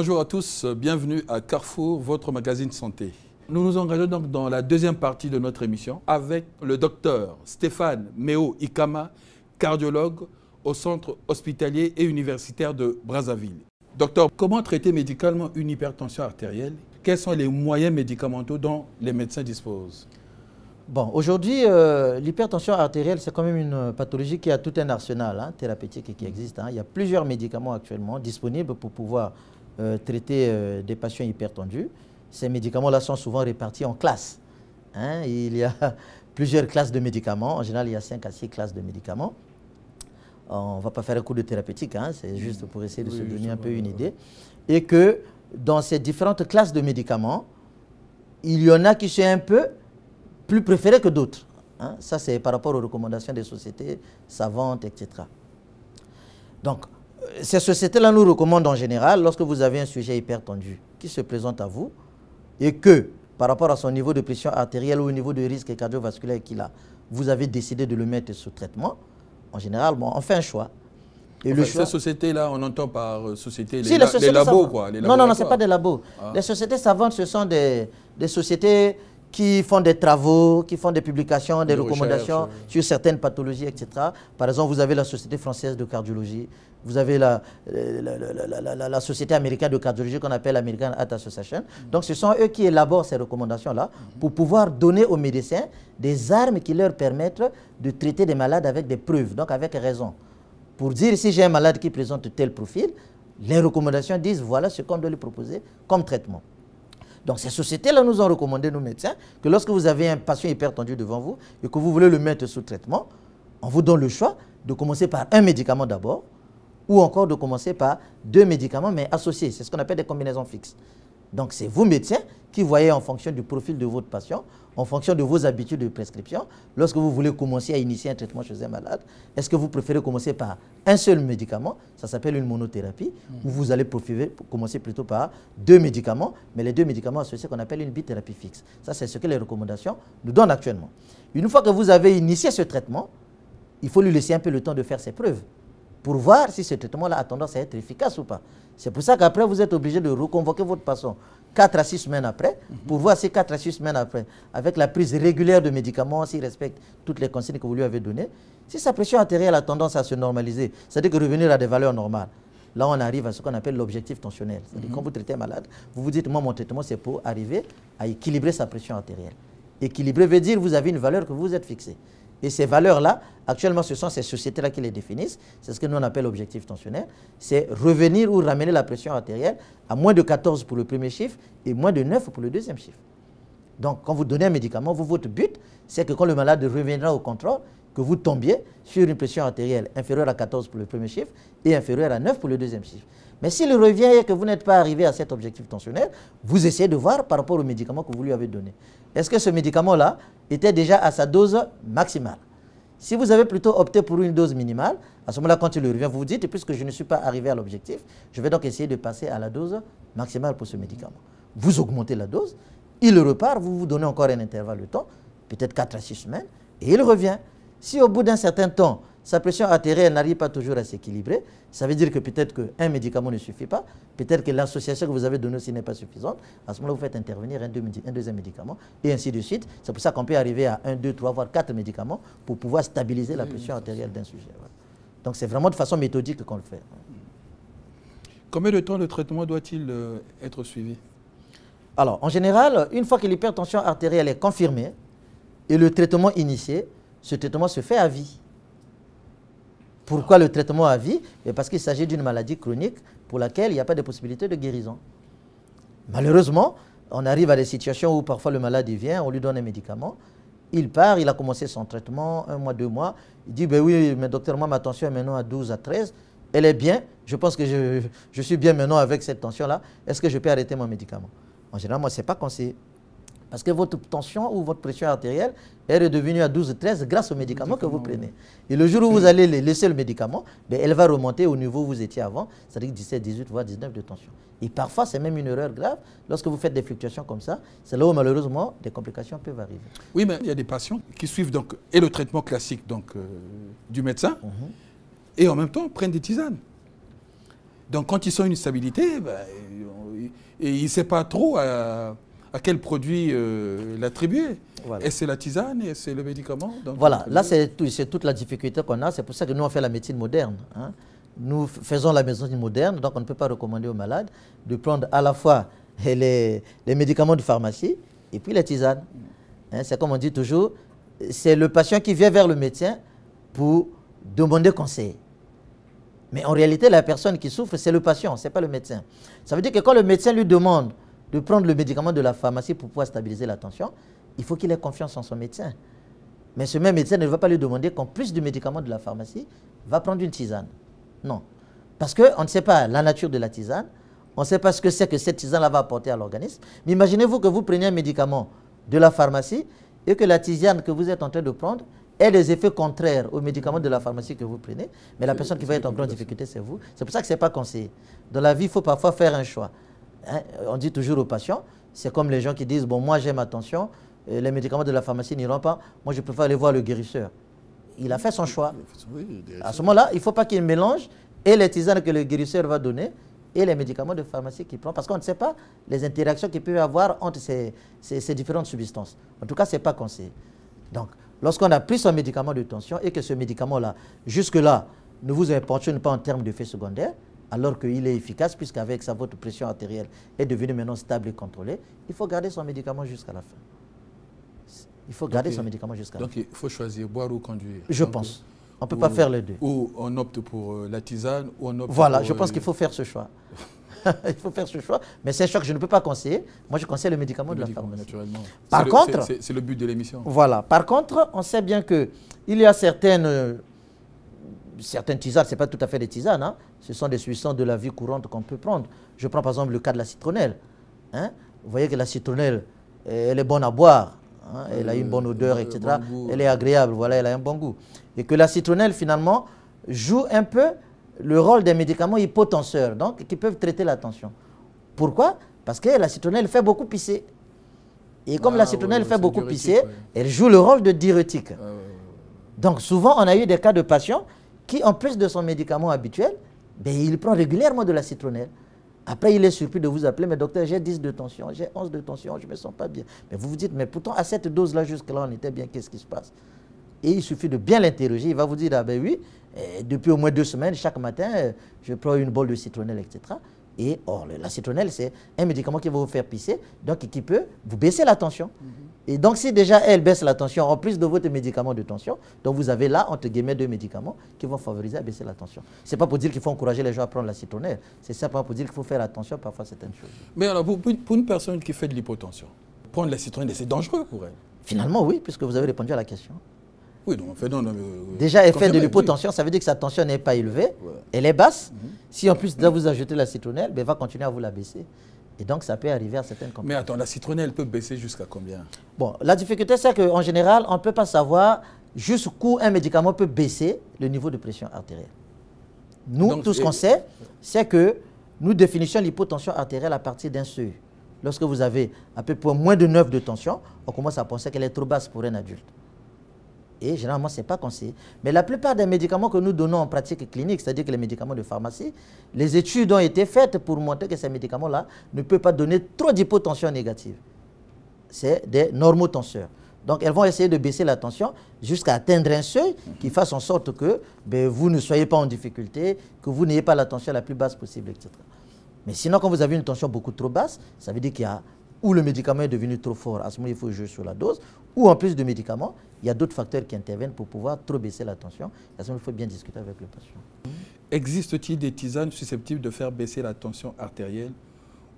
Bonjour à tous, bienvenue à Carrefour, votre magazine santé. Nous nous engageons donc dans la deuxième partie de notre émission avec le docteur Stéphane Méo Ikama, cardiologue au centre hospitalier et universitaire de Brazzaville. Docteur, comment traiter médicalement une hypertension artérielle? Quels sont les moyens médicamenteux dont les médecins disposent? Bon, aujourd'hui, l'hypertension artérielle, c'est quand même une pathologie qui a tout un arsenal thérapeutique et qui existe. Il y a plusieurs médicaments actuellement disponibles pour pouvoir traiter des patients hypertendus. Ces médicaments-là sont souvent répartis en classes. Il y a plusieurs classes de médicaments. En général, il y a 5 à 6 classes de médicaments. On ne va pas faire un cours de thérapeutique, c'est juste pour essayer de se donner un peu une idée. Et que dans ces différentes classes de médicaments, il y en a qui sont un peu plus préférés que d'autres. Ça, c'est par rapport aux recommandations des sociétés savantes, etc. Donc, ces sociétés-là nous recommandent en général, lorsque vous avez un sujet hypertendu qui se présente à vous, et que, par rapport à son niveau de pression artérielle ou au niveau de risque cardiovasculaire qu'il a, vous avez décidé de le mettre sous traitement, en général, on fait un choix. Et le choix... Ces sociétés-là, on entend par sociétés, les labos, quoi. Non, ce n'est pas des labos. Les sociétés savantes, ce sont des sociétés qui font des travaux, qui font des publications, des recommandations sur certaines pathologies, etc. Par exemple, vous avez la Société française de cardiologie, vous avez la Société américaine de cardiologie qu'on appelle American Heart Association. Donc, ce sont eux qui élaborent ces recommandations-là pour pouvoir donner aux médecins des armes qui leur permettent de traiter des malades avec des preuves, donc avec raison. Pour dire, si j'ai un malade qui présente tel profil, les recommandations disent, voilà ce qu'on doit lui proposer comme traitement. Donc, ces sociétés-là nous ont recommandé, nos médecins, que lorsque vous avez un patient hypertendu devant vous et que vous voulez le mettre sous traitement, on vous donne le choix de commencer par un médicament d'abord ou encore de commencer par 2 médicaments, mais associés. C'est ce qu'on appelle des combinaisons fixes. Donc, c'est vous, médecins, qui voyez en fonction du profil de votre patient, en fonction de vos habitudes de prescription, lorsque vous voulez commencer à initier un traitement chez un malade, est-ce que vous préférez commencer par un seul médicament, ça s'appelle une monothérapie, ou vous allez commencer plutôt par 2 médicaments, mais les 2 médicaments associés qu'on appelle une bithérapie fixe. Ça, c'est ce que les recommandations nous donnent actuellement. Une fois que vous avez initié ce traitement, il faut lui laisser un peu le temps de faire ses preuves pour voir si ce traitement-là a tendance à être efficace ou pas. C'est pour ça qu'après, vous êtes obligé de reconvoquer votre patient 4 à 6 semaines après, pour voir si 4 à 6 semaines après, avec la prise régulière de médicaments, s'il respecte toutes les consignes que vous lui avez données, si sa pression artérielle a tendance à se normaliser, c'est-à-dire que revenir à des valeurs normales, là on arrive à ce qu'on appelle l'objectif tensionnel. C'est-à-dire quand vous traitez un malade, vous vous dites, moi mon traitement c'est pour arriver à équilibrer sa pression artérielle. Équilibrer veut dire que vous avez une valeur que vous êtes fixée. Et ces valeurs-là, actuellement, ce sont ces sociétés-là qui les définissent. C'est ce que nous on appelle l'objectif tensionnel. C'est revenir ou ramener la pression artérielle à moins de 14 pour le premier chiffre et moins de 9 pour le deuxième chiffre. Donc, quand vous donnez un médicament, votre but, c'est que quand le malade reviendra au contrôle, que vous tombiez sur une pression artérielle inférieure à 14 pour le premier chiffre et inférieure à 9 pour le deuxième chiffre. Mais s'il revient et que vous n'êtes pas arrivé à cet objectif tensionnel, vous essayez de voir par rapport au médicament que vous lui avez donné. Est-ce que ce médicament-là était déjà à sa dose maximale? Si vous avez plutôt opté pour une dose minimale, à ce moment-là, quand il revient, vous vous dites, puisque je ne suis pas arrivé à l'objectif, je vais donc essayer de passer à la dose maximale pour ce médicament. Vous augmentez la dose, il repart, vous vous donnez encore un intervalle de temps, peut-être 4 à 6 semaines, et il revient. Si au bout d'un certain temps, sa pression artérielle n'arrive pas toujours à s'équilibrer, ça veut dire que peut-être qu'un médicament ne suffit pas, peut-être que l'association que vous avez donnée aussi n'est pas suffisante. À ce moment-là, vous faites intervenir un deuxième médicament, et ainsi de suite. C'est pour ça qu'on peut arriver à 1, 2, 3, voire 4 médicaments pour pouvoir stabiliser la pression artérielle d'un sujet. Donc c'est vraiment de façon méthodique qu'on le fait. Combien de temps le traitement doit-il être suivi? Alors, en général, une fois que l'hypertension artérielle est confirmée et le traitement initié, ce traitement se fait à vie. Pourquoi le traitement à vie? Parce qu'il s'agit d'une maladie chronique pour laquelle il n'y a pas de possibilité de guérison. Malheureusement, on arrive à des situations où parfois le malade vient, on lui donne un médicament, il part, il a commencé son traitement, 1 mois, 2 mois, il dit, ben oui, mais docteur, moi ma tension est maintenant à 12, à 13, elle est bien, je pense que je suis bien maintenant avec cette tension-là, est-ce que je peux arrêter mon médicament? En général, moi, ce n'est pas conseillé. Parce que votre tension ou votre pression artérielle est redevenue à 12-13 grâce au médicament que vous prenez. Et le jour où vous allez laisser le médicament, ben, elle va remonter au niveau où vous étiez avant, c'est-à-dire 17, 18, voire 19 de tension. Et parfois, c'est même une erreur grave. Lorsque vous faites des fluctuations comme ça, c'est là où malheureusement, des complications peuvent arriver. Oui, mais il y a des patients qui suivent donc, et le traitement classique donc, du médecin et en même temps prennent des tisanes. Donc, quand ils sont une stabilité, ben, il ne sait pas trop à quel produit l'attribuer. Voilà. Et c'est la tisane et c'est le médicament. Donc voilà, là, c'est toute la difficulté qu'on a. C'est pour ça que nous, on fait la médecine moderne. Hein. Nous faisons la médecine moderne, donc on ne peut pas recommander aux malades de prendre à la fois les médicaments de pharmacie et puis les tisanes. Hein, c'est comme on dit toujours, c'est le patient qui vient vers le médecin pour demander conseil. Mais en réalité, la personne qui souffre, c'est le patient, ce n'est pas le médecin. Ça veut dire que quand le médecin lui demande de prendre le médicament de la pharmacie pour pouvoir stabiliser la tension, il faut qu'il ait confiance en son médecin. Mais ce même médecin ne va pas lui demander qu'en plus du médicament de la pharmacie, va prendre une tisane. Non. Parce qu'on ne sait pas la nature de la tisane, on ne sait pas ce que c'est que cette tisane-là va apporter à l'organisme. Mais imaginez-vous que vous preniez un médicament de la pharmacie et que la tisane que vous êtes en train de prendre ait des effets contraires aux médicaments de la pharmacie que vous prenez. Mais la personne qui va être en grande difficulté, c'est vous. C'est pour ça que ce n'est pas conseillé. Dans la vie, il faut parfois faire un choix. Hein? On dit toujours aux patients, c'est comme les gens qui disent, bon, moi j'ai ma tension, les médicaments de la pharmacie n'iront pas, moi je préfère aller voir le guérisseur. Il a fait son choix. À ce moment-là, il ne faut pas qu'il mélange et les tisanes que le guérisseur va donner et les médicaments de pharmacie qu'il prend, parce qu'on ne sait pas les interactions qu'il peut y avoir entre ces différentes substances. En tout cas, ce n'est pas conseillé. Donc, lorsqu'on a pris son médicament de tension et que ce médicament-là, jusque-là, ne vous importune pas en termes d'effets secondaires, alors qu'il est efficace, puisqu'avec ça, votre pression artérielle est devenue maintenant stable et contrôlée, il faut garder son médicament jusqu'à la fin. Il faut garder son médicament jusqu'à la fin. Donc, il faut choisir boire ou conduire. Je pense. On ne peut pas faire les deux. Ou on opte pour la tisane, ou on opte voilà, pour... je pense qu'il faut faire ce choix. Il faut faire ce choix, mais c'est un choix que je ne peux pas conseiller. Moi, je conseille le médicament de la pharmacie. Naturellement. Par contre... C'est le but de l'émission. Voilà. Par contre, on sait bien qu'il y a certaines tisanes, ce n'est pas tout à fait des tisanes, hein. Ce sont des substances de la vie courante qu'on peut prendre. Je prends par exemple le cas de la citronnelle. Hein. Vous voyez que la citronnelle, elle est bonne à boire. Hein, elle a une bonne odeur, etc. Bon, elle est agréable, voilà, elle a un bon goût. Et que la citronnelle, finalement, joue un peu le rôle des médicaments hypotenseurs, donc qui peuvent traiter la tension. Pourquoi? Parce que la citronnelle fait beaucoup pisser. Et comme la citronnelle fait beaucoup pisser, elle joue le rôle de diurétique. Donc souvent, on a eu des cas de patients qui, en plus de son médicament habituel, ben, il prend régulièrement de la citronnelle. Après, il est surpris de vous appeler, mais docteur, j'ai 10 de tension, j'ai 11 de tension, je ne me sens pas bien. Mais vous vous dites, mais pourtant, à cette dose-là, jusque-là, on était bien, qu'est-ce qui se passe? Et il suffit de bien l'interroger, il va vous dire, ah ben oui, depuis au moins 2 semaines, chaque matin, je prends une bolle de citronnelle, etc. Et or, la citronnelle, c'est un médicament qui va vous faire pisser, donc qui peut vous baisser la tension. Et donc, si déjà elle baisse la tension, en plus de votre médicament de tension, donc vous avez là, entre guillemets, 2 médicaments qui vont favoriser à baisser la tension. Ce n'est pas pour dire qu'il faut encourager les gens à prendre la citronnelle, c'est simplement pour dire qu'il faut faire attention parfois à certaines choses. Mais alors, pour une personne qui fait de l'hypotension, prendre la citronnelle, c'est dangereux pour elle? Finalement, oui, puisque vous avez répondu à la question. Oui, donc, en fait, non, déjà, elle fait de l'hypotension, ça veut dire que sa tension n'est pas élevée, elle est basse. Si en plus, là, vous ajoutez la citronnelle, ben, elle va continuer à vous la baisser. Et donc, ça peut arriver à certaines complications. Mais attends, la citronnelle peut baisser jusqu'à combien? Bon, la difficulté, c'est qu'en général, on ne peut pas savoir jusqu'où un médicament peut baisser le niveau de pression artérielle. Nous, donc, tout ce qu'on sait, c'est que nous définissons l'hypotension artérielle à partir d'un seuil. Lorsque vous avez à peu près moins de 9 de tension, on commence à penser qu'elle est trop basse pour un adulte. Et généralement, ce n'est pas conseillé. Mais la plupart des médicaments que nous donnons en pratique clinique, c'est-à-dire que les médicaments de pharmacie, les études ont été faites pour montrer que ces médicaments-là ne peuvent pas donner trop d'hypotension négative. C'est des normotenseurs. Donc, elles vont essayer de baisser la tension jusqu'à atteindre un seuil qui fasse en sorte que vous ne soyez pas en difficulté, que vous n'ayez pas la tension la plus basse possible, etc. Mais sinon, quand vous avez une tension beaucoup trop basse, ça veut dire qu'il y a ou le médicament est devenu trop fort, à ce moment il faut jouer sur la dose, ou en plus de médicaments, il y a d'autres facteurs qui interviennent pour pouvoir trop baisser la tension. À ce moment il faut bien discuter avec le patient. Existe-t-il des tisanes susceptibles de faire baisser la tension artérielle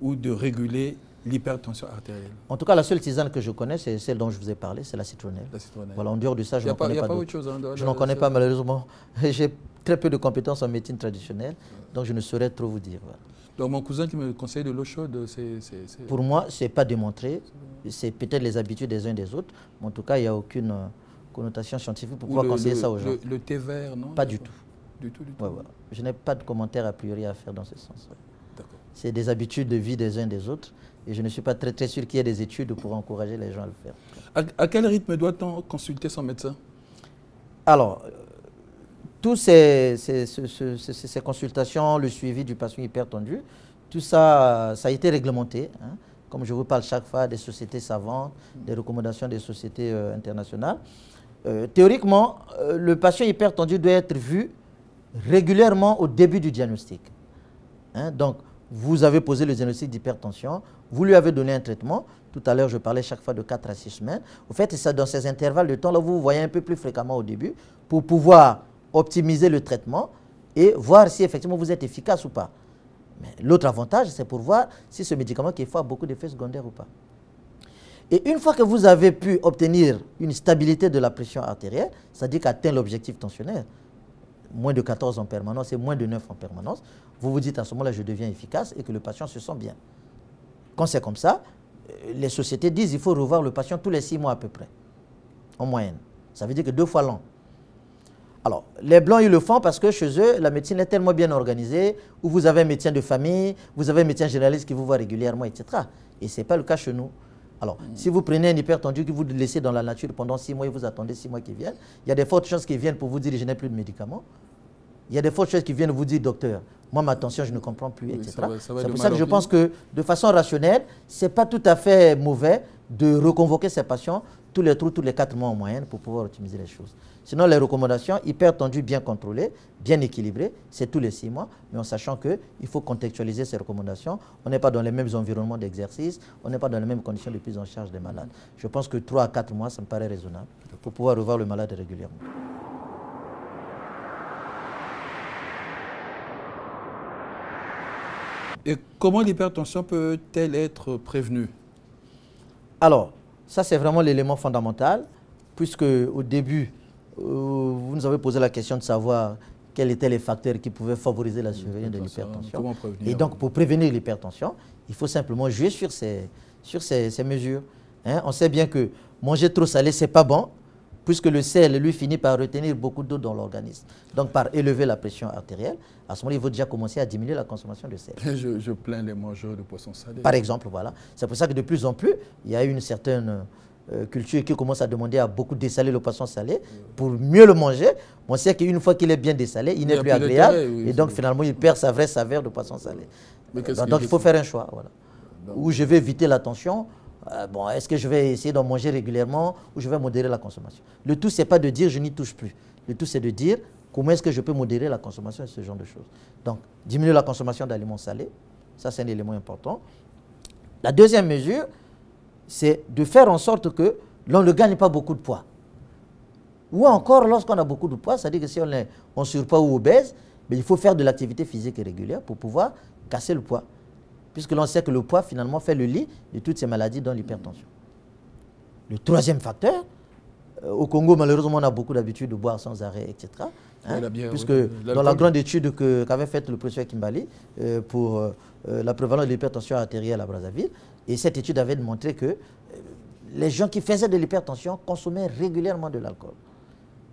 ou de réguler l'hypertension artérielle? En tout cas, la seule tisane que je connais, c'est celle dont je vous ai parlé, c'est la citronnelle. La citronnelle. Voilà, en dehors de ça, je n'en connais pas d'autres. Je n'en connais pas malheureusement. J'ai très peu de compétences en médecine traditionnelle, donc je ne saurais trop vous dire. Voilà. Donc mon cousin qui me conseille de l'eau chaude, c'est... Pour moi, ce n'est pas démontré. C'est peut-être les habitudes des uns des autres. Mais en tout cas, il n'y a aucune connotation scientifique pour pouvoir conseiller ça aux gens. Le thé vert, non? Pas du tout. Du tout. Ouais. Je n'ai pas de commentaire a priori à faire dans ce sens. Ouais. C'est des habitudes de vie des uns des autres. Et je ne suis pas très sûr qu'il y ait des études pour encourager les gens à le faire. À quel rythme doit-on consulter son médecin? Alors, toutes ces consultations, le suivi du patient hypertendu, tout ça, ça a été réglementé. Hein. Comme je vous parle chaque fois des sociétés savantes, des recommandations des sociétés internationales. Théoriquement, le patient hypertendu doit être vu régulièrement au début du diagnostic. Hein, donc, vous avez posé le diagnostic d'hypertension, vous lui avez donné un traitement. Tout à l'heure, je parlais chaque fois de 4 à 6 semaines. Au fait, c'est dans ces intervalles de temps-là, vous voyez un peu plus fréquemment au début pour pouvoir optimiser le traitement et voir si effectivement vous êtes efficace ou pas. Mais l'autre avantage, c'est pour voir si ce médicament qu'il faut a beaucoup d'effets secondaires ou pas. Et une fois que vous avez pu obtenir une stabilité de la pression artérielle, c'est-à-dire qu'atteint l'objectif tensionnaire, moins de 14 en permanence et moins de 9 en permanence, vous vous dites à ce moment-là, je deviens efficace et que le patient se sent bien. Quand c'est comme ça, les sociétés disent qu'il faut revoir le patient tous les 6 mois à peu près, en moyenne. Ça veut dire que 2 fois l'an. Alors, les Blancs, ils le font parce que chez eux, la médecine est tellement bien organisée, où vous avez un médecin de famille, vous avez un médecin généraliste qui vous voit régulièrement, etc. Et ce n'est pas le cas chez nous. Alors, si vous prenez un hypertendu que vous laissez dans la nature pendant 6 mois et vous attendez 6 mois qu'il vienne, il y a des fortes chances qu'ils viennent pour vous dire je n'ai plus de médicaments. Il y a des fortes chances qu'ils viennent vous dire docteur, moi ma tension je ne comprends plus, etc. C'est pour ça que je pense que de façon rationnelle, ce n'est pas tout à fait mauvais de reconvoquer ces patients tous les 4 mois en moyenne pour pouvoir optimiser les choses. Sinon, les recommandations, hypertendu bien contrôlé, bien équilibré, c'est tous les 6 mois, mais en sachant qu'il faut contextualiser ces recommandations. On n'est pas dans les mêmes environnements d'exercice, on n'est pas dans les mêmes conditions de prise en charge des malades. Je pense que 3 à 4 mois, ça me paraît raisonnable pour pouvoir revoir le malade régulièrement. Et comment l'hypertension peut-elle être prévenue? Alors, ça c'est vraiment l'élément fondamental, puisque au début, vous nous avez posé la question de savoir quels étaient les facteurs qui pouvaient favoriser la survenue de l'hypertension. Et donc, pour prévenir l'hypertension, il faut simplement jouer sur ces mesures. Hein? On sait bien que manger trop salé, ce n'est pas bon, puisque le sel, lui, finit par retenir beaucoup d'eau dans l'organisme. Donc, par élever la pression artérielle, à ce moment-là, il faut déjà commencer à diminuer la consommation de sel. Je plains les mangeurs de poissons salés. Par exemple, voilà. C'est pour ça que de plus en plus, il y a une certaine culture qui commence à demander à beaucoup dessaler le poisson salé pour mieux le manger. On sait qu'une fois qu'il est bien dessalé, il n'est plus agréable. Et donc, finalement, il perd sa vraie saveur de poisson salé. Donc, il faut faire un choix. Voilà. Où je vais éviter la tension. Bon, est-ce que je vais essayer d'en manger régulièrement ou je vais modérer la consommation? Le tout, ce n'est pas de dire je n'y touche plus. Le tout, c'est de dire comment est-ce que je peux modérer la consommation de ce genre de choses. Donc, diminuer la consommation d'aliments salés, ça c'est un élément important. La deuxième mesure, c'est de faire en sorte que l'on ne gagne pas beaucoup de poids. Ou encore, lorsqu'on a beaucoup de poids, c'est-à-dire que si on est en surpoids ou obèse, mais il faut faire de l'activité physique régulière pour pouvoir casser le poids. Puisque l'on sait que le poids, finalement, fait le lit de toutes ces maladies, dont l'hypertension. Le troisième facteur, au Congo, malheureusement, on a beaucoup d'habitude de boire sans arrêt, etc. Hein, puisque dans la grande étude qu'avait faite le professeur Kimbali pour la prévalence de l'hypertension artérielle à Brazzaville, et cette étude avait montré que les gens qui faisaient de l'hypertension consommaient régulièrement de l'alcool.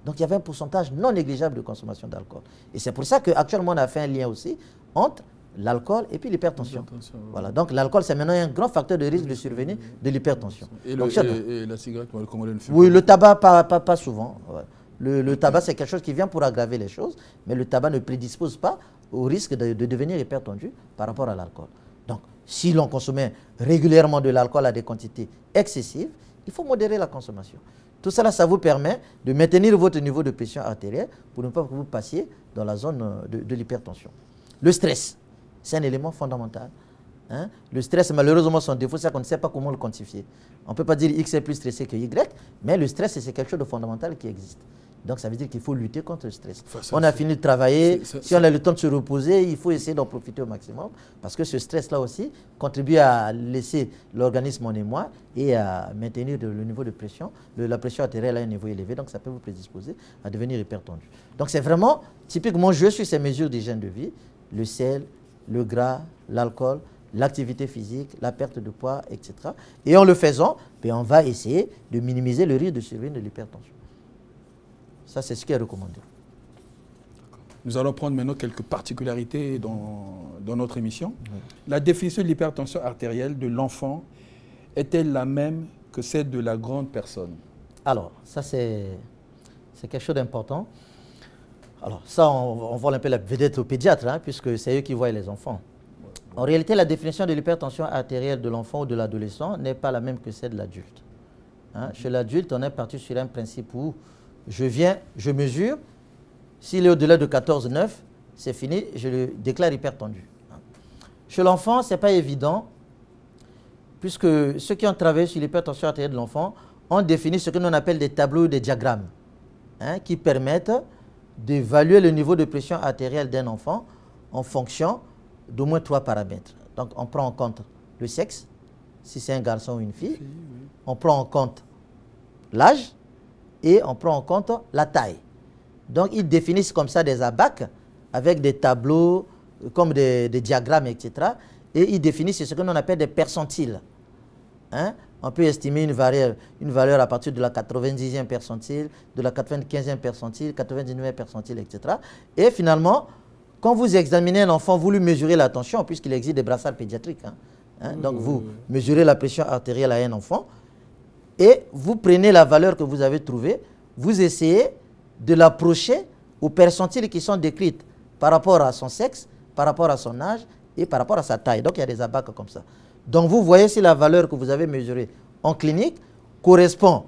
Donc il y avait un pourcentage non négligeable de consommation d'alcool. Et c'est pour ça qu'actuellement, on a fait un lien aussi entre l'alcool et puis l'hypertension. Voilà. Donc l'alcool, c'est maintenant un grand facteur de risque de survenue de l'hypertension. Et la cigarette, comment elle ne fait Oui, le tabac, pas souvent. Ouais. Le tabac, c'est quelque chose qui vient pour aggraver les choses, mais le tabac ne prédispose pas au risque de devenir hypertendu par rapport à l'alcool. Donc, si l'on consommait régulièrement de l'alcool à des quantités excessives, il faut modérer la consommation. Tout cela, ça vous permet de maintenir votre niveau de pression artérielle pour ne pas que vous passiez dans la zone de l'hypertension. Le stress. C'est un élément fondamental. Hein? Le stress, malheureusement, son défaut, c'est qu'on ne sait pas comment le quantifier. On ne peut pas dire X est plus stressé que Y, mais le stress, c'est quelque chose de fondamental qui existe. Donc, ça veut dire qu'il faut lutter contre le stress. On a fini de travailler. Si on a le temps de se reposer, il faut essayer d'en profiter au maximum. Parce que ce stress-là aussi contribue à laisser l'organisme en émoi et à maintenir le niveau de pression. La pression artérielle à un niveau élevé, donc ça peut vous prédisposer à devenir hypertendu. Donc, c'est vraiment typiquement jouer sur ces mesures d'hygiène de vie, le sel, le gras, l'alcool, l'activité physique, la perte de poids, etc. Et en le faisant, on va essayer de minimiser le risque de survenue de l'hypertension. Ça, c'est ce qui est recommandé. Nous allons prendre maintenant quelques particularités dans notre émission. Oui. La définition de l'hypertension artérielle de l'enfant est-elle la même que celle de la grande personne? Alors, ça, c'est quelque chose d'important. Alors ça, on vole un peu la vedette aux pédiatres, hein, puisque c'est eux qui voient les enfants. En réalité, la définition de l'hypertension artérielle de l'enfant ou de l'adolescent n'est pas la même que celle de l'adulte. Hein. Chez l'adulte, on est parti sur un principe où je viens, je mesure, s'il est au-delà de 14,9, c'est fini, je le déclare hypertendu. Chez l'enfant, ce n'est pas évident, puisque ceux qui ont travaillé sur l'hypertension artérielle de l'enfant ont défini ce que l'on appelle des tableaux ou des diagrammes, hein, qui permettent d'évaluer le niveau de pression artérielle d'un enfant en fonction d'au moins 3 paramètres. Donc, on prend en compte le sexe, si c'est un garçon ou une fille, on prend en compte l'âge et on prend en compte la taille. Donc, ils définissent comme ça des ABAC avec des tableaux, comme des diagrammes, etc. Et ils définissent ce que l'on appelle des percentiles. Hein? On peut estimer une valeur à partir de la 90e percentile, de la 95e percentile, 99e percentile, etc. Et finalement, quand vous examinez un enfant, vous lui mesurez la tension, puisqu'il existe des brassards pédiatriques. Hein? Donc vous mesurez la pression artérielle à un enfant et vous prenez la valeur que vous avez trouvée, vous essayez de l'approcher aux percentiles qui sont décrites par rapport à son sexe, par rapport à son âge et par rapport à sa taille. Donc il y a des abacs comme ça. Donc vous voyez si la valeur que vous avez mesurée en clinique correspond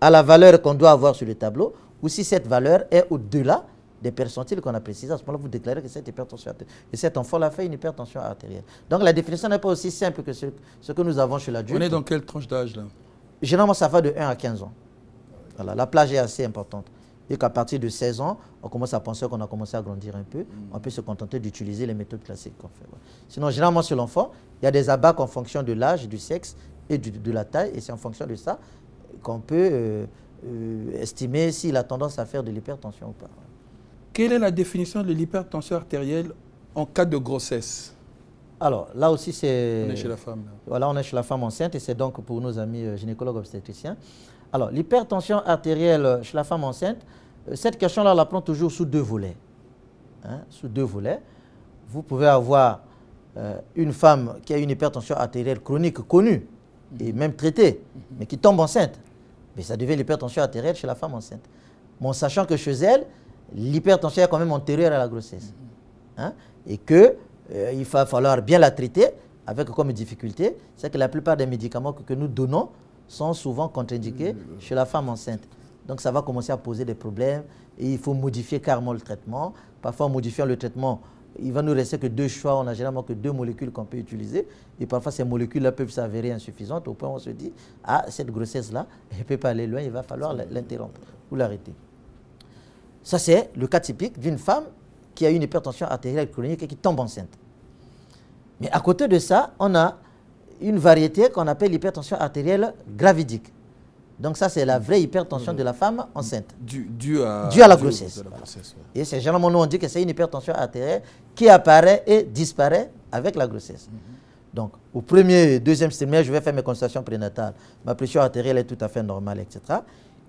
à la valeur qu'on doit avoir sur le tableau ou si cette valeur est au-delà des percentiles qu'on a précisés. À ce moment-là, vous déclarez que cette hypertension artérielle. Et cet enfant-là fait une hypertension artérielle. Donc la définition n'est pas aussi simple que ce que nous avons chez l'adulte. On est dans quelle tranche d'âge là? Généralement, ça va de 1 à 15 ans. Voilà, la plage est assez importante. Et qu'à partir de 16 ans, on commence à penser qu'on a commencé à grandir un peu. On peut se contenter d'utiliser les méthodes classiques qu'on fait. Voilà. Sinon, généralement, sur l'enfant, il y a des abacs en fonction de l'âge, du sexe et de la taille. Et c'est en fonction de ça qu'on peut estimer s'il a tendance à faire de l'hypertension ou pas. Quelle est la définition de l'hypertension artérielle en cas de grossesse? Alors, là aussi, c'est... On est chez la femme. Là. Voilà, on est chez la femme enceinte et c'est donc pour nos amis gynécologues obstétriciens. Alors, l'hypertension artérielle chez la femme enceinte, cette question-là, on la prend toujours sous 2 volets. Hein, sous 2 volets. Vous pouvez avoir une femme qui a une hypertension artérielle chronique connue et même traitée, mais qui tombe enceinte. Mais ça devient l'hypertension artérielle chez la femme enceinte. Bon, sachant que chez elle, l'hypertension est quand même antérieure à la grossesse. Hein, et qu'il va falloir bien la traiter avec comme difficulté, c'est que la plupart des médicaments que nous donnons sont souvent contre-indiqués chez la femme enceinte. Donc ça va commencer à poser des problèmes et il faut modifier carrément le traitement. Parfois en modifiant le traitement, il va nous rester que 2 choix, on n'a généralement que 2 molécules qu'on peut utiliser et parfois ces molécules-là peuvent s'avérer insuffisantes au point où on se dit « Ah, cette grossesse-là, elle ne peut pas aller loin, il va falloir l'interrompre ou l'arrêter ». Ça c'est le cas typique d'une femme qui a une hypertension artérielle chronique et qui tombe enceinte. Mais à côté de ça, on a une variété qu'on appelle l'hypertension artérielle gravidique. Donc ça, c'est la vraie hypertension de la femme enceinte. Due à la grossesse. Voilà. Et c'est généralement, nous on dit que c'est une hypertension artérielle qui apparaît et disparaît avec la grossesse. Donc, au premier, deuxième trimestre, je vais faire mes consultations prénatales. Ma pression artérielle est tout à fait normale, etc.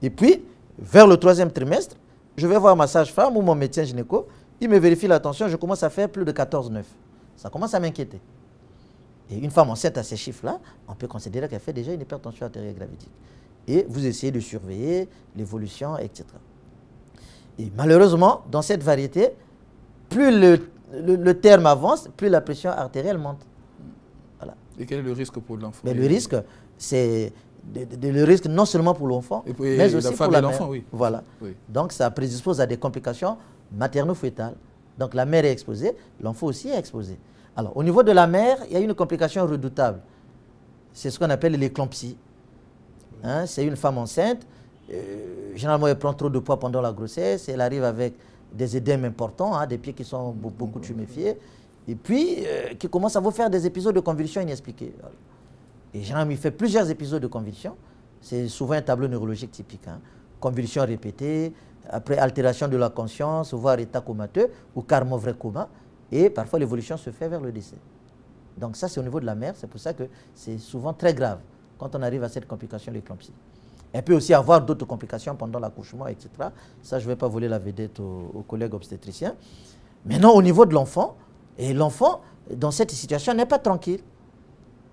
Et puis, vers le 3e trimestre, je vais voir ma sage-femme ou mon médecin gynéco. Il me vérifie la tension, je commence à faire plus de 14,9. Ça commence à m'inquiéter. Et une femme enceinte à ces chiffres-là, on peut considérer qu'elle fait déjà une hypertension artérielle gravidique. Et vous essayez de surveiller l'évolution, etc. Et malheureusement, dans cette variété, plus le terme avance, plus la pression artérielle monte. Voilà. Et quel est le risque pour l'enfant? Le risque, c'est le risque non seulement pour l'enfant, mais aussi pour la mère. Oui. Voilà. Oui. Donc ça prédispose à des complications materno-fœtales. Donc la mère est exposée, l'enfant aussi est exposé. Alors au niveau de la mère, il y a une complication redoutable. C'est ce qu'on appelle l'éclampsie. Hein, c'est une femme enceinte, généralement elle prend trop de poids pendant la grossesse, elle arrive avec des édèmes importants, hein, des pieds qui sont beaucoup tuméfiés, et puis qui commence à vous faire des épisodes de convulsions inexpliquées. Et généralement il fait plusieurs épisodes de convulsions, c'est souvent un tableau neurologique typique. Hein. Convulsions répétées, après altération de la conscience, voire état comateux, ou carrément vrai coma, et parfois l'évolution se fait vers le décès. Donc ça c'est au niveau de la mère, c'est pour ça que c'est souvent très grave quand on arrive à cette complication de l'éclampsie. Elle peut aussi avoir d'autres complications pendant l'accouchement, etc. Ça, je ne vais pas voler la vedette aux collègues obstétriciens. Maintenant, au niveau de l'enfant, et l'enfant, dans cette situation, n'est pas tranquille.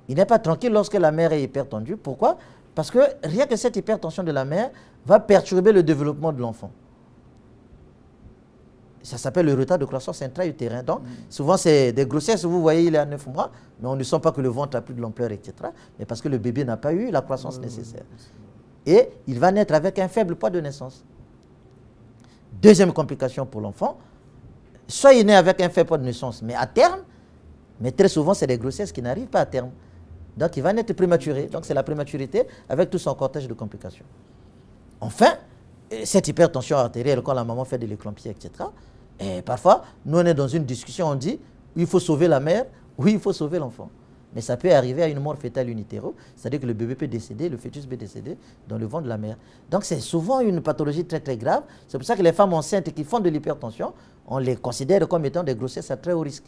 Il n'est pas tranquille lorsque la mère est hypertendue. Pourquoi? Parce que rien que cette hypertension de la mère va perturber le développement de l'enfant. Ça s'appelle le retard de croissance intra-utérin. Donc, souvent, c'est des grossesses, vous voyez, il est à 9 mois, mais on ne sent pas que le ventre a plus de l'ampleur, etc. Mais parce que le bébé n'a pas eu la croissance nécessaire. Et il va naître avec un faible poids de naissance. Deuxième complication pour l'enfant, soit il naît avec un faible poids de naissance, mais à terme, mais très souvent, c'est des grossesses qui n'arrivent pas à terme. Donc, il va naître prématuré. Donc, c'est la prématurité avec tout son cortège de complications. Enfin, cette hypertension artérielle, quand la maman fait de l'éclampsie, etc., et parfois, nous, on est dans une discussion, on dit, il faut sauver la mère, oui, il faut sauver l'enfant. Mais ça peut arriver à une mort fœtale in utero, c'est-à-dire que le bébé peut décéder, le fœtus peut décéder dans le ventre de la mère. Donc, c'est souvent une pathologie très, très grave. C'est pour ça que les femmes enceintes qui font de l'hypertension, on les considère comme étant des grossesses à très haut risque.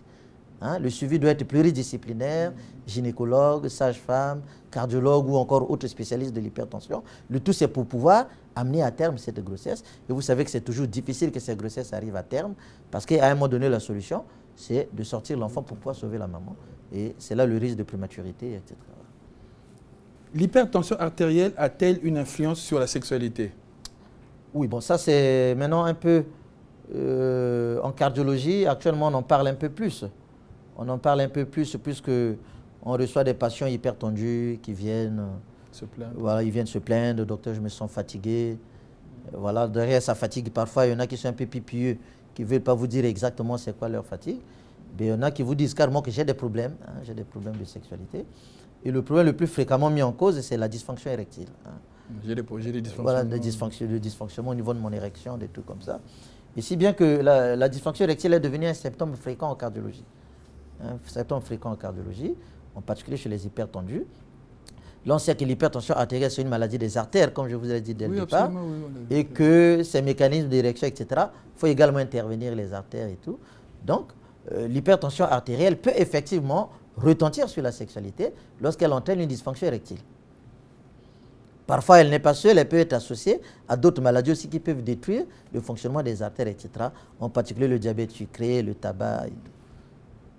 Hein, le suivi doit être pluridisciplinaire, gynécologue, sage-femme, cardiologue ou encore autre spécialiste de l'hypertension. Le tout, c'est pour pouvoir amener à terme cette grossesse. Et vous savez que c'est toujours difficile que ces grossesses arrivent à terme parce qu'à un moment donné, la solution, c'est de sortir l'enfant pour pouvoir sauver la maman. Et c'est là le risque de prématurité, etc. L'hypertension artérielle a-t-elle une influence sur la sexualité? Oui, bon, ça c'est maintenant un peu en cardiologie. Actuellement, on en parle un peu plus. On en parle un peu plus puisque on reçoit des patients hypertendus qui viennent se plaindre. Voilà, ils viennent se plaindre. Docteur, je me sens fatigué. Voilà, derrière sa fatigue, parfois, il y en a qui sont un peu pipieux, qui ne veulent pas vous dire exactement c'est quoi leur fatigue. Mais il y en a qui vous disent carrément que j'ai des problèmes, hein, j'ai des problèmes de sexualité. Et le problème le plus fréquemment mis en cause, c'est la dysfonction érectile. Hein. J'ai des dysfonctionnements. Voilà, des dysfonctionnements au niveau de mon érection, des trucs comme ça. Et si bien que la dysfonction érectile est devenue un symptôme fréquent en cardiologie. Un symptôme fréquent en cardiologie, en particulier chez les hypertendus. Là, on sait que l'hypertension artérielle, c'est une maladie des artères, comme je vous l'ai dit dès le départ, et que ces mécanismes d'érection, etc., il faut également intervenir les artères et tout. Donc, l'hypertension artérielle peut effectivement retentir sur la sexualité lorsqu'elle entraîne une dysfonction érectile. Parfois, elle n'est pas seule, elle peut être associée à d'autres maladies aussi qui peuvent détruire le fonctionnement des artères, etc., en particulier le diabète sucré, le tabac et tout.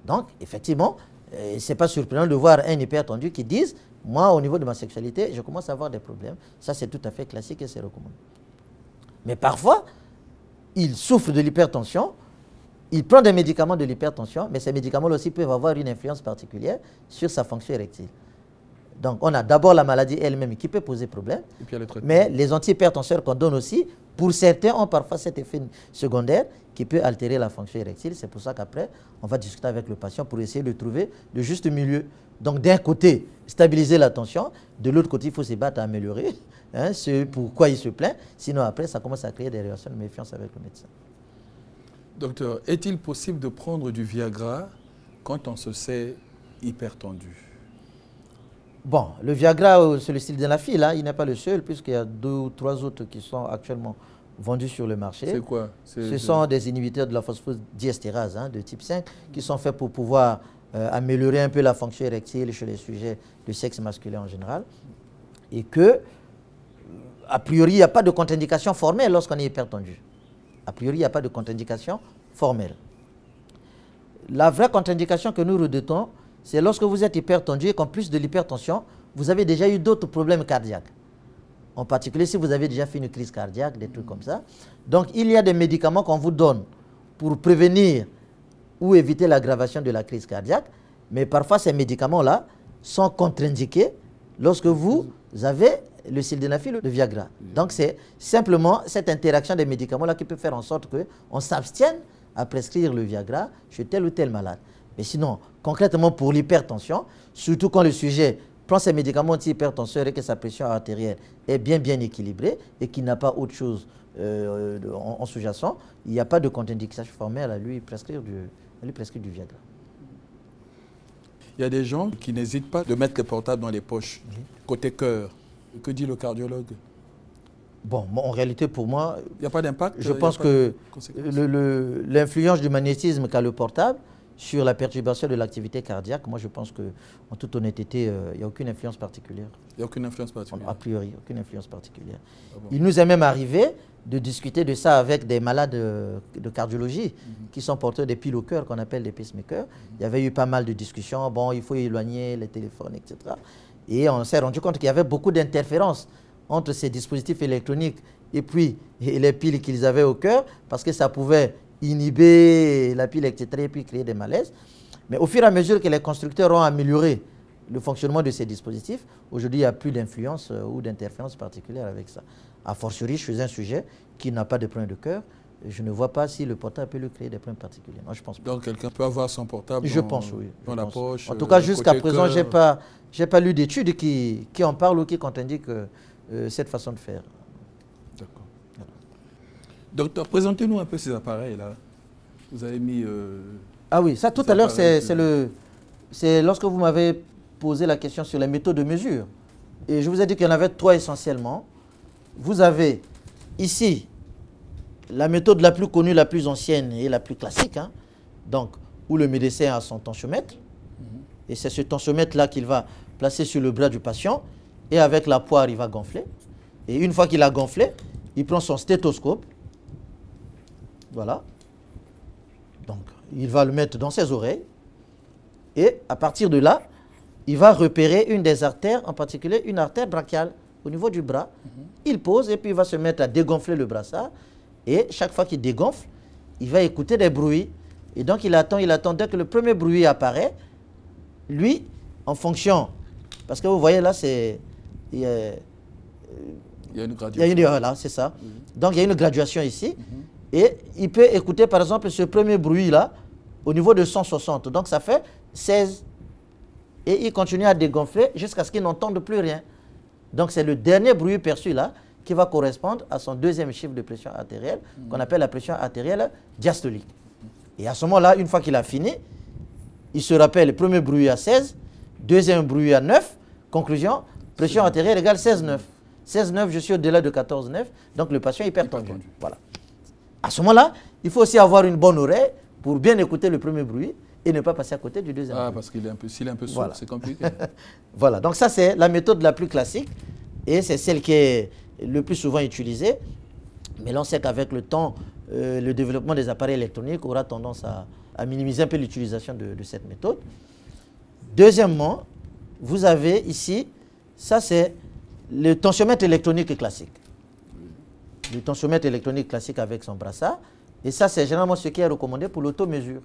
Donc, effectivement, ce n'est pas surprenant de voir un hypertendu qui dise « Moi, au niveau de ma sexualité, je commence à avoir des problèmes. » Ça, c'est tout à fait classique et c'est recommandé. Mais parfois, il souffre de l'hypertension, il prend des médicaments de l'hypertension, mais ces médicaments aussi peuvent avoir une influence particulière sur sa fonction érectile. Donc, on a d'abord la maladie elle-même qui peut poser problème, et puis mais les antihypertenseurs qu'on donne aussi, pour certains, ont parfois cet effet secondaire qui peut altérer la fonction érectile. C'est pour ça qu'après, on va discuter avec le patient pour essayer de trouver le juste milieu. Donc, d'un côté, stabiliser la tension, de l'autre côté, il faut se battre à améliorer ce pourquoi il se plaint. Sinon, après, ça commence à créer des relations de méfiance avec le médecin. Docteur, est-il possible de prendre du Viagra quand on se sait hypertendu? Bon, le Viagra, c'est le sildenafil, hein, il n'est pas le seul, puisqu'il y a 2 ou 3 autres qui sont actuellement vendus sur le marché. C'est quoi? Ce sont des inhibiteurs de la phosphodiesterase de type 5 qui sont faits pour pouvoir améliorer un peu la fonction érectile chez les sujets de sexe masculin en général. Et que, a priori, il n'y a pas de contre-indication formelle lorsqu'on est hypertendu. A priori, il n'y a pas de contre-indication formelle. La vraie contre-indication que nous redoutons, c'est lorsque vous êtes hypertendu et qu'en plus de l'hypertension, vous avez déjà eu d'autres problèmes cardiaques. En particulier si vous avez déjà fait une crise cardiaque, des trucs comme ça. Donc, il y a des médicaments qu'on vous donne pour prévenir ou éviter l'aggravation de la crise cardiaque. Mais parfois, ces médicaments-là sont contre-indiqués lorsque vous avez le sildenafil ou le Viagra. Donc, c'est simplement cette interaction des médicaments-là qui peut faire en sorte qu'on s'abstienne à prescrire le Viagra chez tel ou tel malade. Mais sinon, concrètement pour l'hypertension, surtout quand le sujet prend ses médicaments anti-hypertenseurs et que sa pression artérielle est bien équilibrée et qu'il n'a pas autre chose en sous-jacent, il n'y a pas de contre-indication formelle à lui prescrire du Viagra. Il y a des gens qui n'hésitent pas de mettre les portables dans les poches, côté cœur. Que dit le cardiologue? Bon, en réalité, pour moi, il n'y a pas d'impact. Je pense que l'influence du magnétisme qu'a le portable sur la perturbation de l'activité cardiaque, moi je pense qu'en toute honnêteté, il n'y a aucune influence particulière. Il n'y a aucune influence particulière? A priori, aucune influence particulière. Ah bon. Il nous est même arrivé de discuter de ça avec des malades de cardiologie qui sont porteurs des piles au cœur, qu'on appelle des pacemakers. Il y avait eu pas mal de discussions, bon, il faut éloigner les téléphones, etc. Et on s'est rendu compte qu'il y avait beaucoup d'interférences entre ces dispositifs électroniques et puis les piles qu'ils avaient au cœur, parce que ça pouvait inhiber la pile, etc., et puis créer des malaises. Mais au fur et à mesure que les constructeurs ont amélioré le fonctionnement de ces dispositifs, aujourd'hui, il n'y a plus d'influence ou d'interférence particulière avec ça. A fortiori, je fais un sujet qui n'a pas de problème de cœur. Je ne vois pas si le portable peut lui créer des problèmes particuliers. Non, je pense pas. Donc, quelqu'un peut avoir son portable je pense, oui, dans la poche. En tout cas, jusqu'à présent, je n'ai pas lu d'études qui en parlent ou qui contre-indiquent cette façon de faire. D'accord. Voilà. Docteur, présentez-nous un peu ces appareils-là. Vous avez mis... ah oui, ça tout à l'heure, c'est lorsque vous m'avez posé la question sur les méthodes de mesure. Et je vous ai dit qu'il y en avait 3 essentiellement. Vous avez ici la méthode la plus connue, la plus ancienne et la plus classique, hein, donc, où le médecin a son tensiomètre. Et c'est ce tensiomètre-là qu'il va placer sur le bras du patient. Et avec la poire, il va gonfler. Et une fois qu'il a gonflé, il prend son stéthoscope. Voilà. Donc, il va le mettre dans ses oreilles. Et à partir de là, il va repérer une des artères, en particulier une artère brachiale au niveau du bras. Il pose et puis il va se mettre à dégonfler le brassard. Et chaque fois qu'il dégonfle, il va écouter des bruits. Et donc il attend. Dès que le premier bruit apparaît, lui, en fonction... Parce que vous voyez là, c'est... Il y a une graduation. Voilà, c'est ça. Donc il y a une graduation ici. Et il peut écouter par exemple ce premier bruit-là au niveau de 160. Donc ça fait 16. Et il continue à dégonfler jusqu'à ce qu'il n'entende plus rien. Donc c'est le dernier bruit perçu là qui va correspondre à son deuxième chiffre de pression artérielle, qu'on appelle la pression artérielle diastolique. Et à ce moment-là, une fois qu'il a fini, il se rappelle le premier bruit à 16, deuxième bruit à 9, conclusion, pression artérielle égale 16,9. 16,9, je suis au-delà de 14,9, donc le patient est hypertendu. Voilà. À ce moment-là, il faut aussi avoir une bonne oreille pour bien écouter le premier bruit et ne pas passer à côté du deuxième bruit. Parce qu'il est un peu, s'il est un peu sourd, voilà. C'est compliqué. Voilà, donc ça c'est la méthode la plus classique et c'est celle qui est le plus souvent utilisé, mais l'on sait qu'avec le temps, le développement des appareils électroniques aura tendance à minimiser un peu l'utilisation de cette méthode. Deuxièmement, vous avez ici, ça c'est le tensiomètre électronique classique. Le tensiomètre électronique classique avec son brassard, et ça c'est généralement ce qui est recommandé pour l'automesure.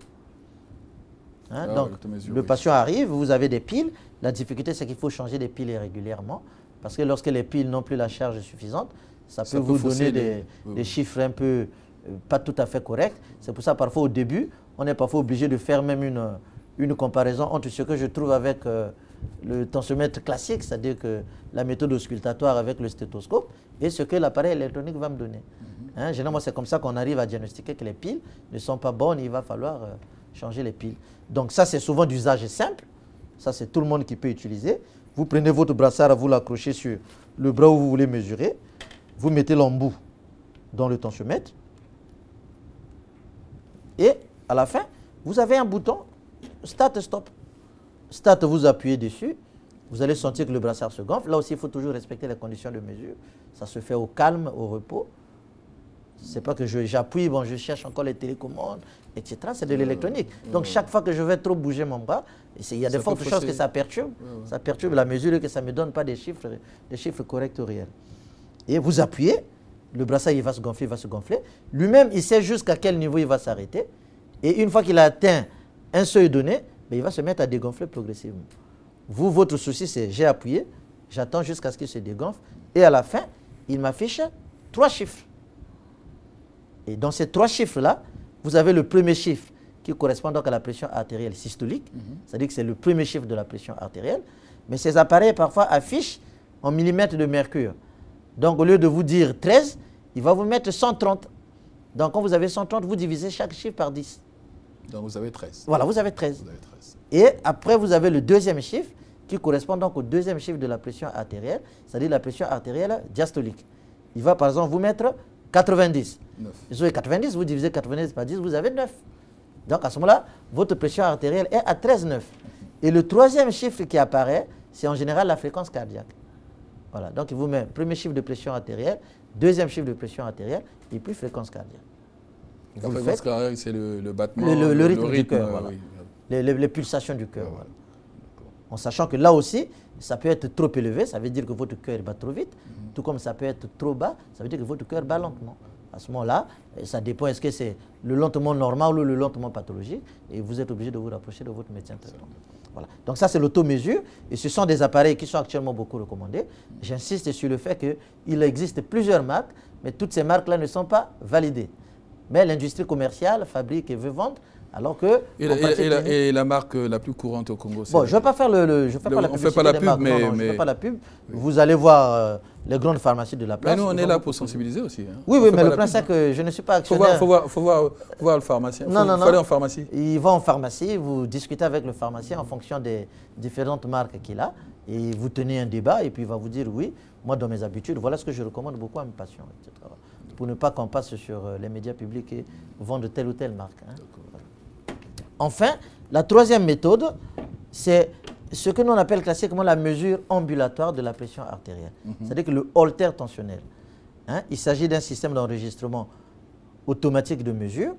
Hein, donc le patient arrive, vous avez des piles, la difficulté c'est qu'il faut changer des piles régulièrement, parce que lorsque les piles n'ont plus la charge suffisante, ça peut vous donner des chiffres un peu pas tout à fait corrects. C'est pour ça parfois au début, on est parfois obligé de faire même une comparaison entre ce que je trouve avec le tensiomètre classique, c'est-à-dire que la méthode auscultatoire avec le stéthoscope, et ce que l'appareil électronique va me donner. Hein, généralement, c'est comme ça qu'on arrive à diagnostiquer que les piles ne sont pas bonnes, il va falloir changer les piles. Donc ça, c'est souvent d'usage simple. Ça, c'est tout le monde qui peut utiliser. Vous prenez votre brassard, vous l'accrochez sur le bras où vous voulez mesurer. Vous mettez l'embout dans le tensiomètre. Et à la fin, vous avez un bouton Start-Stop. Start, vous appuyez dessus. Vous allez sentir que le brassard se gonfle. Là aussi, il faut toujours respecter les conditions de mesure. Ça se fait au calme, au repos. Ce n'est pas que j'appuie, bon, je cherche encore les télécommandes, etc. C'est de l'électronique. Donc, chaque fois que je vais trop bouger mon bras, il y a de fortes chances que ça perturbe. Ça perturbe la mesure et que ça ne me donne pas des chiffres corrects ou réels. Et vous appuyez, le brassard il va se gonfler, il va se gonfler. Lui-même, il sait jusqu'à quel niveau il va s'arrêter. Et une fois qu'il a atteint un seuil donné, il va se mettre à dégonfler progressivement. Vous, votre souci, c'est j'ai appuyé, j'attends jusqu'à ce qu'il se dégonfle. Et à la fin, il m'affiche 3 chiffres. Et dans ces 3 chiffres-là, vous avez le premier chiffre qui correspond donc à la pression artérielle systolique. C'est-à-dire que c'est le premier chiffre de la pression artérielle. Mais ces appareils, parfois, affichent en millimètres de mercure. Donc, au lieu de vous dire 13, il va vous mettre 130. Donc, quand vous avez 130, vous divisez chaque chiffre par 10. Donc, vous avez 13. Voilà, vous avez 13. Et après, vous avez le deuxième chiffre qui correspond donc au deuxième chiffre de la pression artérielle, c'est-à-dire la pression artérielle diastolique. Il va, par exemple, vous mettre 90. 9. Vous avez 90, vous divisez 90 par 10, vous avez 9. Donc, à ce moment-là, votre pression artérielle est à 13,9. Et le troisième chiffre qui apparaît, c'est en général la fréquence cardiaque. Voilà, donc il vous met premier chiffre de pression artérielle, deuxième chiffre de pression artérielle, et puis fréquence cardiaque. La fréquence cardiaque, c'est le battement, le rythme du cœur, voilà. Oui. Les pulsations du cœur. Voilà. En sachant que là aussi, ça peut être trop élevé, ça veut dire que votre cœur bat trop vite, tout comme ça peut être trop bas, ça veut dire que votre cœur bat lentement. À ce moment-là, ça dépend, est-ce que c'est le lentement normal ou le lentement pathologique, et vous êtes obligé de vous rapprocher de votre médecin traitant. Voilà. Donc ça, c'est l'automesure, et ce sont des appareils qui sont actuellement beaucoup recommandés. J'insiste sur le fait qu'il existe plusieurs marques, mais toutes ces marques-là ne sont pas validées. Mais l'industrie commerciale fabrique et veut vendre, alors que... Et la marque la plus courante au Congo, c'est... Bon, je ne vais pas faire la publicité des marques. Non, je ne fais pas la pub. Oui. Vous allez voir les grandes pharmacies de la place. Mais nous, on est là pour sensibiliser aussi. Hein. Oui, mais le principe, c'est que je ne suis pas actionnaire. Il faut voir le pharmacien. Il faut aller en pharmacie. Il va en pharmacie, vous discutez avec le pharmacien en fonction des différentes marques qu'il a, et vous tenez un débat, et puis il va vous dire, oui, moi, dans mes habitudes, voilà ce que je recommande beaucoup à mes patients, etc. Pour ne pas qu'on passe sur les médias publics et vendre telle ou telle marque. Hein. Enfin, la troisième méthode, c'est ce que nous on appelle classiquement la mesure ambulatoire de la pression artérielle. C'est-à-dire que le holter tensionnel. Hein, il s'agit d'un système d'enregistrement automatique de mesure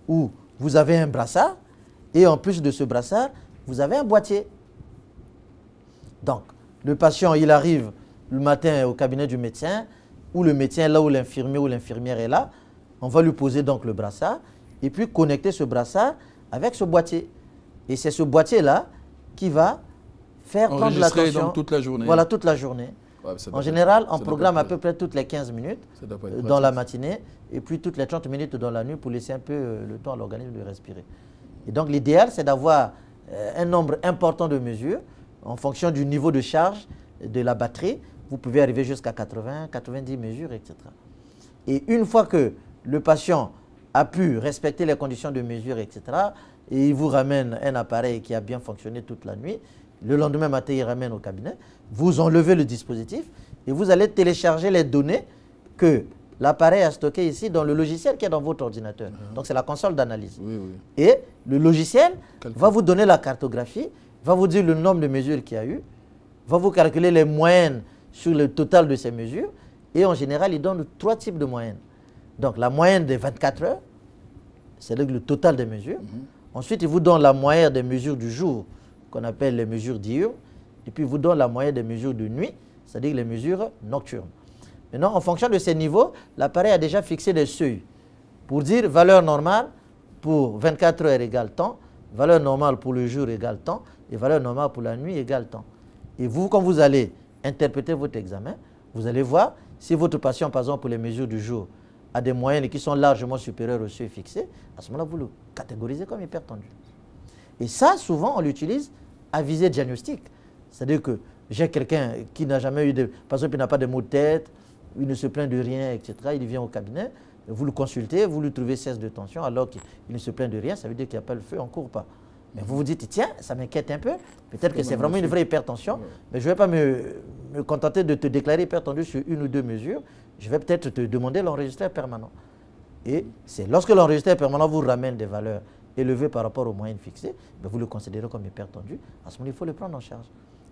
où vous avez un brassard et en plus de ce brassard, vous avez un boîtier. Donc, le patient, il arrive le matin au cabinet du médecin, ou le médecin est là, où l'infirmier ou l'infirmière est là. On va lui poser donc le brassard et puis connecter ce brassard avec ce boîtier. Et c'est ce boîtier-là qui va faire prendre la tension. Toute la journée. Voilà, toute la journée. Ouais, en général, on programme à peu près toutes les 15 minutes dans la matinée et puis toutes les 30 minutes dans la nuit pour laisser un peu le temps à l'organisme de respirer. Et donc l'idéal, c'est d'avoir un nombre important de mesures en fonction du niveau de charge de la batterie. Vous pouvez arriver jusqu'à 80, 90 mesures, etc. Et une fois que le patient a pu respecter les conditions de mesure, etc., et il vous ramène un appareil qui a bien fonctionné toute la nuit, le lendemain matin, il ramène au cabinet, vous enlevez le dispositif et vous allez télécharger les données que l'appareil a stockées ici dans le logiciel qui est dans votre ordinateur. Donc c'est la console d'analyse. Oui, oui. Et le logiciel va vous donner la cartographie, va vous dire le nombre de mesures qu'il y a eu, va vous calculer les moyennes sur le total de ces mesures, et en général, il donne 3 types de moyennes. Donc la moyenne des 24 heures, c'est le total des mesures. Ensuite, il vous donne la moyenne des mesures du jour, qu'on appelle les mesures diurnes, et puis il vous donne la moyenne des mesures de nuit, c'est-à-dire les mesures nocturnes. Maintenant, en fonction de ces niveaux, l'appareil a déjà fixé des seuils pour dire valeur normale pour 24 heures égale temps, valeur normale pour le jour égale temps, et valeur normale pour la nuit égale temps. Et vous, quand vous allez interpréter votre examen, vous allez voir si votre patient, par exemple, pour les mesures du jour, a des moyennes qui sont largement supérieures au seuil fixé, à ce moment-là, vous le catégorisez comme hypertendu. Et ça, souvent, on l'utilise à visée diagnostique. C'est-à-dire que j'ai quelqu'un qui n'a jamais eu de... Par exemple, il n'a pas de maux de tête, il ne se plaint de rien, etc. Il vient au cabinet, vous le consultez, vous lui trouvez 16 de tension, alors qu'il ne se plaint de rien, ça veut dire qu'il n'y a pas le feu, on ne court pas. Mais vous vous dites, tiens, ça m'inquiète un peu, peut-être que c'est vraiment une vraie hypertension, mais je ne vais pas me contenter de te déclarer hypertendu sur 1 ou 2 mesures, je vais peut-être te demander l'enregistreur permanent. Et c'est lorsque l'enregistreur permanent vous ramène des valeurs élevées par rapport aux moyennes fixées, ben vous le considérez comme hypertendu, à ce moment-là, il faut le prendre en charge.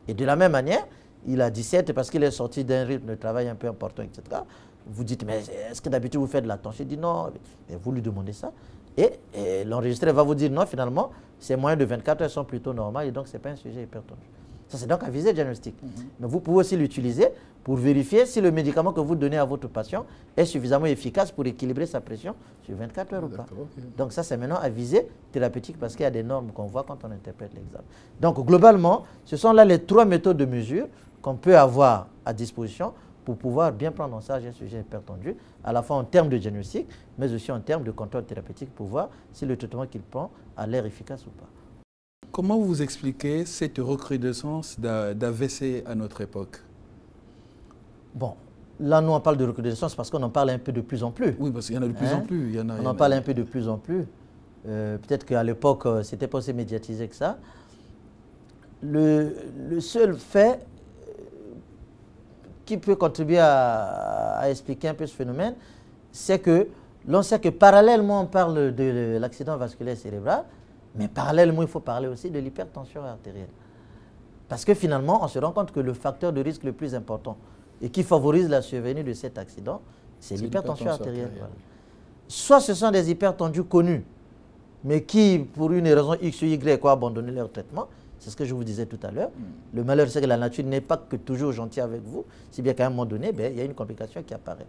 Et de la même manière, il a 17 parce qu'il est sorti d'un rythme de travail un peu important, etc. Vous dites, mais est-ce que d'habitude vous faites de la tension? Il dit non, et vous lui demandez ça. Et l'enregistreur va vous dire non, finalement, ces moyennes de 24 heures sont plutôt normales et donc ce n'est pas un sujet hypertendu. Ça, c'est donc à visée diagnostique. Mais vous pouvez aussi l'utiliser pour vérifier si le médicament que vous donnez à votre patient est suffisamment efficace pour équilibrer sa pression sur 24 heures ou pas. Okay. Donc ça, c'est maintenant à visée thérapeutique parce qu'il y a des normes qu'on voit quand on interprète l'examen. Donc globalement, ce sont là les 3 méthodes de mesure qu'on peut avoir à disposition pour pouvoir bien prendre en charge un sujet hypertendu, à la fois en termes de diagnostic, mais aussi en termes de contrôle thérapeutique pour voir si le traitement qu'il prend a l'air efficace ou pas. Comment vous expliquez cette recrudescence d'AVC à notre époque? Bon, là, nous, on parle de recrudescence parce qu'on en parle un peu de plus en plus. Oui, parce qu'il y en a de plus en plus. On en parle un peu de plus en plus. Peut-être qu'à l'époque, ce n'était pas aussi médiatisé que ça. Le seul fait qui peut contribuer à expliquer un peu ce phénomène, c'est que l'on sait que parallèlement, on parle de l'accident vasculaire cérébral, mais parallèlement, il faut parler aussi de l'hypertension artérielle. Parce que finalement, on se rend compte que le facteur de risque le plus important et qui favorise la survenue de cet accident, c'est l'hypertension artérielle. Voilà. Soit ce sont des hypertendus connus, mais qui, pour une raison X ou Y, ont abandonné leur traitement. C'est ce que je vous disais tout à l'heure. Le malheur, c'est que la nature n'est pas que toujours gentille avec vous, si bien qu'à un moment donné, il y a une complication qui apparaît.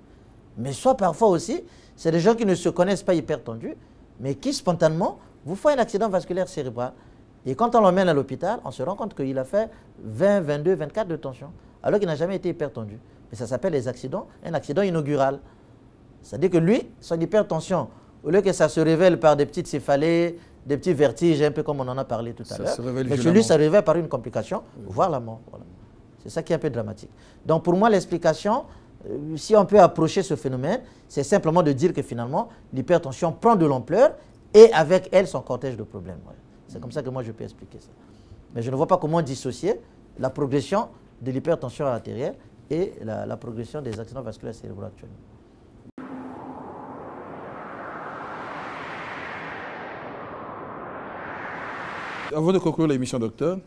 Mais soit parfois aussi, c'est des gens qui ne se connaissent pas hypertendus, mais qui spontanément vous font un accident vasculaire cérébral. Et quand on l'emmène à l'hôpital, on se rend compte qu'il a fait 20, 22, 24 de tension, alors qu'il n'a jamais été hypertendu. Mais ça s'appelle les accidents, un accident inaugural. C'est-à-dire que lui, son hypertension, au lieu que ça se révèle par des petites céphalées, des petits vertiges, un peu comme on en a parlé tout à l'heure, mais chez lui, ça révèle par une complication, voire la mort. Voilà. C'est ça qui est un peu dramatique. Donc pour moi, l'explication, si on peut approcher ce phénomène, c'est simplement de dire que finalement, l'hypertension prend de l'ampleur et avec elle, son cortège de problèmes. Ouais. C'est comme ça que moi, je peux expliquer ça. Mais je ne vois pas comment dissocier la progression de l'hypertension artérielle et la progression des accidents vasculaires cérébraux actuellement. Avant de conclure l'émission, docteur,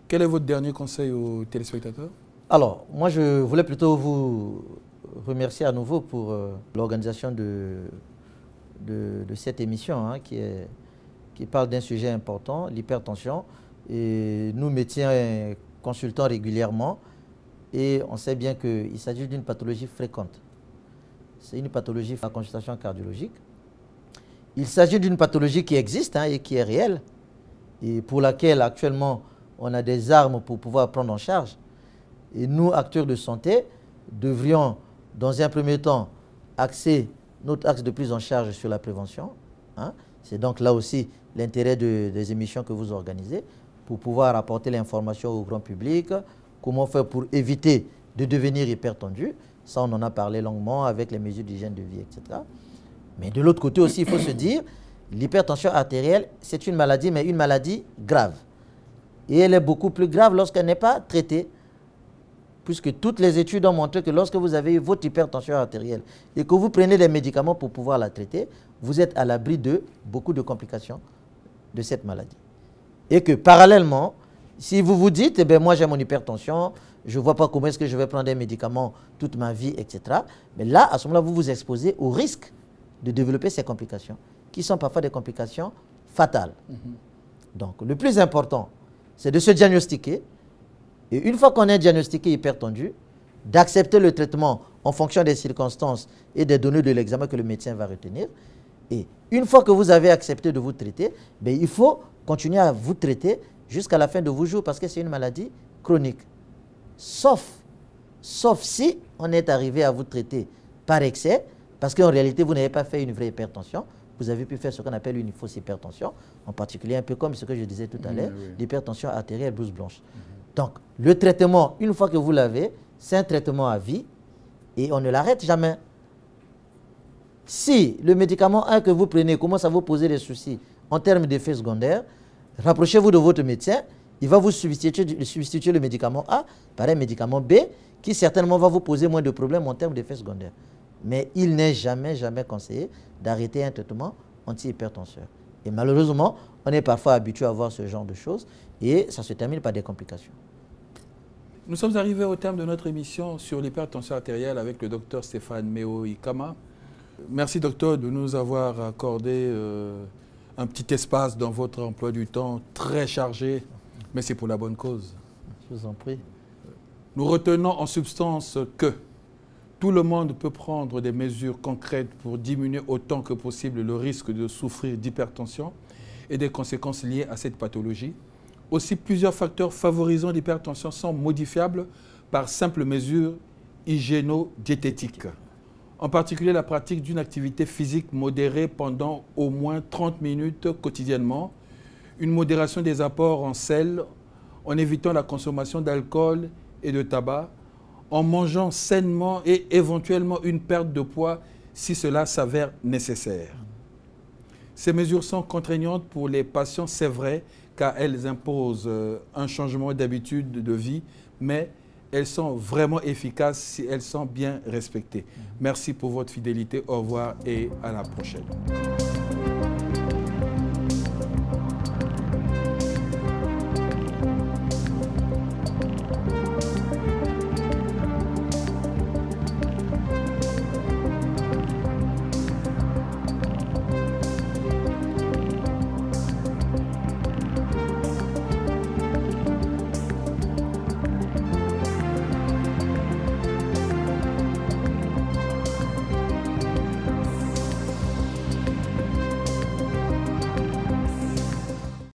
quel est votre dernier conseil aux téléspectateurs? Alors, moi, je voulais plutôt vous remercier à nouveau pour l'organisation de cette émission hein, qui parle d'un sujet important, l'hypertension. Et nous, médecins, consultons régulièrement et on sait bien qu'il s'agit d'une pathologie fréquente. C'est une pathologie à consultation cardiologique. Il s'agit d'une pathologie qui existe hein, et qui est réelle et pour laquelle actuellement on a des armes pour pouvoir prendre en charge. Et nous, acteurs de santé, devrions dans un premier temps axer notre axe de prise en charge sur la prévention. Hein. C'est donc là aussi l'intérêt des émissions que vous organisez pour pouvoir apporter l'information au grand public, comment faire pour éviter de devenir hypertendu. Ça, on en a parlé longuement avec les mesures d'hygiène de vie, etc. Mais de l'autre côté aussi, il faut se dire, l'hypertension artérielle, c'est une maladie, mais une maladie grave. Et elle est beaucoup plus grave lorsqu'elle n'est pas traitée. Puisque toutes les études ont montré que lorsque vous avez eu votre hypertension artérielle et que vous prenez des médicaments pour pouvoir la traiter, vous êtes à l'abri de beaucoup de complications de cette maladie. Et que parallèlement, si vous vous dites, eh bien, moi j'ai mon hypertension, je ne vois pas comment est-ce que je vais prendre des médicaments toute ma vie, etc. Mais là, à ce moment-là, vous vous exposez au risque de développer ces complications, qui sont parfois des complications fatales. Donc, le plus important, c'est de se diagnostiquer. Et une fois qu'on est diagnostiqué hypertendu, d'accepter le traitement en fonction des circonstances et des données de l'examen que le médecin va retenir. Et une fois que vous avez accepté de vous traiter, ben, il faut continuer à vous traiter jusqu'à la fin de vos jours parce que c'est une maladie chronique. Sauf si on est arrivé à vous traiter par excès, parce qu'en réalité, vous n'avez pas fait une vraie hypertension. Vous avez pu faire ce qu'on appelle une fausse hypertension, en particulier un peu comme ce que je disais tout à l'heure, l'hypertension artérielle blouse blanche. Donc, le traitement, une fois que vous l'avez, c'est un traitement à vie et on ne l'arrête jamais. Si le médicament A que vous prenez commence à vous poser des soucis en termes d'effets secondaires, rapprochez-vous de votre médecin, il va vous substituer le médicament A par un médicament B qui certainement va vous poser moins de problèmes en termes d'effets secondaires. Mais il n'est jamais conseillé d'arrêter un traitement anti-hypertenseur. Et malheureusement, on est parfois habitué à voir ce genre de choses et ça se termine par des complications. Nous sommes arrivés au terme de notre émission sur l'hypertension artérielle avec le docteur Stéphane Méo Ikama. Merci docteur de nous avoir accordé un petit espace dans votre emploi du temps très chargé, mais c'est pour la bonne cause. Je vous en prie. Nous retenons en substance que tout le monde peut prendre des mesures concrètes pour diminuer autant que possible le risque de souffrir d'hypertension et des conséquences liées à cette pathologie. Aussi, plusieurs facteurs favorisant l'hypertension sont modifiables par simples mesures hygiéno-diététiques. En particulier, la pratique d'une activité physique modérée pendant au moins 30 minutes quotidiennement, une modération des apports en sel, en évitant la consommation d'alcool et de tabac, en mangeant sainement et éventuellement une perte de poids si cela s'avère nécessaire. Ces mesures sont contraignantes pour les patients, c'est vrai, car elles imposent un changement d'habitude de vie, mais elles sont vraiment efficaces si elles sont bien respectées. Merci pour votre fidélité, au revoir et à la prochaine.